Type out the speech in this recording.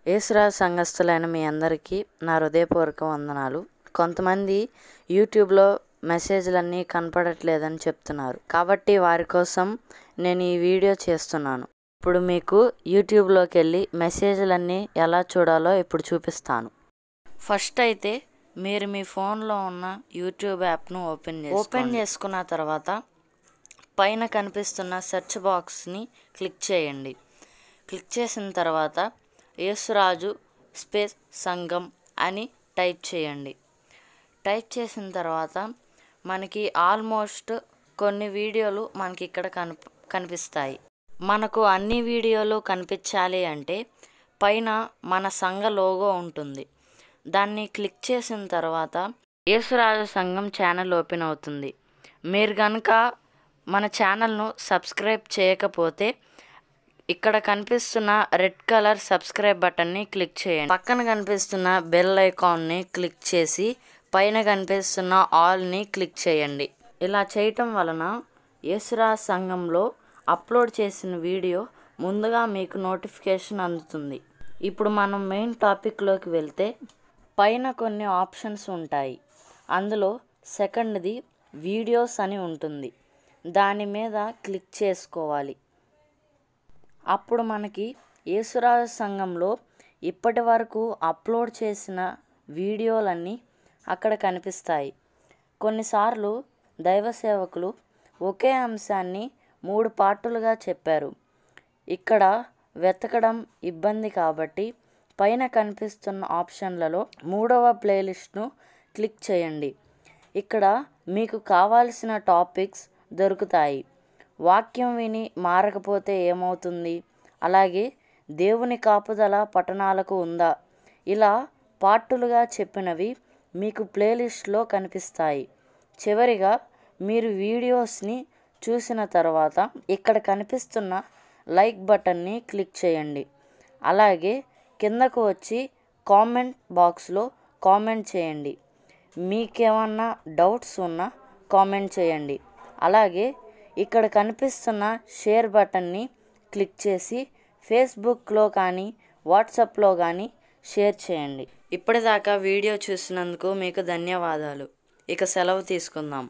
యేసురాజు సంఘస్థులైన మీ అందరికీ నా హృదయపూర్వక వందనాలు. కొంతమంది యూట్యూబ్లో మెసేజ్లన్నీ కనపడట్లేదని చెప్తున్నారు, కాబట్టి వారి కోసం నేను ఈ వీడియో చేస్తున్నాను. ఇప్పుడు మీకు యూట్యూబ్లోకి వెళ్ళి మెసేజ్లన్నీ ఎలా చూడాలో ఇప్పుడు చూపిస్తాను. ఫస్ట్ అయితే మీరు మీ ఫోన్లో ఉన్న యూట్యూబ్ యాప్ను ఓపెన్ చేసుకున్న తర్వాత పైన కనిపిస్తున్న సెర్చ్ బాక్స్ని క్లిక్ చేయండి. క్లిక్ చేసిన తర్వాత యేసురాజు స్పేస్ సంఘం అని టైప్ చేయండి. టైప్ చేసిన తర్వాత మనకి ఆల్మోస్ట్ కొన్ని వీడియోలు మనకి ఇక్కడ కనిపిస్తాయి. మనకు అన్ని వీడియోలు కనిపించాలి అంటే పైన మన సంఘ లోగో ఉంటుంది. దాన్ని క్లిక్ చేసిన తర్వాత యేసురాజు సంఘం ఛానల్ ఓపెన్ అవుతుంది. మీరు కనుక మన ఛానల్ను సబ్స్క్రైబ్ చేయకపోతే ఇక్కడ కనిపిస్తున్న రెడ్ కలర్ సబ్స్క్రైబ్ బటన్ని క్లిక్ చేయండి. పక్కన కనిపిస్తున్న బెల్ ఐకాన్ని క్లిక్ చేసి పైన కనిపిస్తున్న ఆల్ని క్లిక్ చేయండి. ఇలా చేయటం వలన యేసురాజు సంఘంలో అప్లోడ్ చేసిన వీడియో ముందుగా మీకు నోటిఫికేషన్ అందుతుంది. ఇప్పుడు మనం మెయిన్ టాపిక్లోకి వెళ్తే పైన కొన్ని ఆప్షన్స్ ఉంటాయి. అందులో సెకండ్ది వీడియోస్ అని ఉంటుంది. దాని మీద క్లిక్ చేసుకోవాలి. అప్పుడు మనకి యేసురాజు సంఘంలో ఇప్పటి వరకు అప్లోడ్ చేసిన వీడియోలన్నీ అక్కడ కనిపిస్తాయి. కొన్నిసార్లు దైవ సేవకులు ఒకే అంశాన్ని 3 పార్టులుగా చెప్పారు. ఇక్కడ వెతకడం ఇబ్బంది కాబట్టి పైన కనిపిస్తున్న ఆప్షన్లలో 3వ ప్లేలిస్ట్ను క్లిక్ చేయండి. ఇక్కడ మీకు కావాల్సిన టాపిక్స్ దొరుకుతాయి. వాక్యం విని మారకపోతే ఏమవుతుంది, అలాగే దేవుని కాపుదల పట్టణాలకు ఉందా, ఇలా పార్టులుగా చెప్పినవి మీకు ప్లేలిస్ట్లో కనిపిస్తాయి. చివరిగా మీరు వీడియోస్ని చూసిన తర్వాత ఇక్కడ కనిపిస్తున్న లైక్ బటన్ని క్లిక్ చేయండి. అలాగే కిందకు వచ్చి కామెంట్ బాక్స్లో కామెంట్ చేయండి. మీకేమన్నా డౌట్స్ ఉన్నా కామెంట్ చేయండి. అలాగే ఇక్కడ కనిపిస్తున్న షేర్ బటన్ని క్లిక్ చేసి ఫేస్బుక్లో కానీ వాట్సాప్లో కానీ షేర్ చేయండి. ఇప్పటిదాకా వీడియో చూసినందుకు మీకు ధన్యవాదాలు. ఇక సెలవు తీసుకుందాం.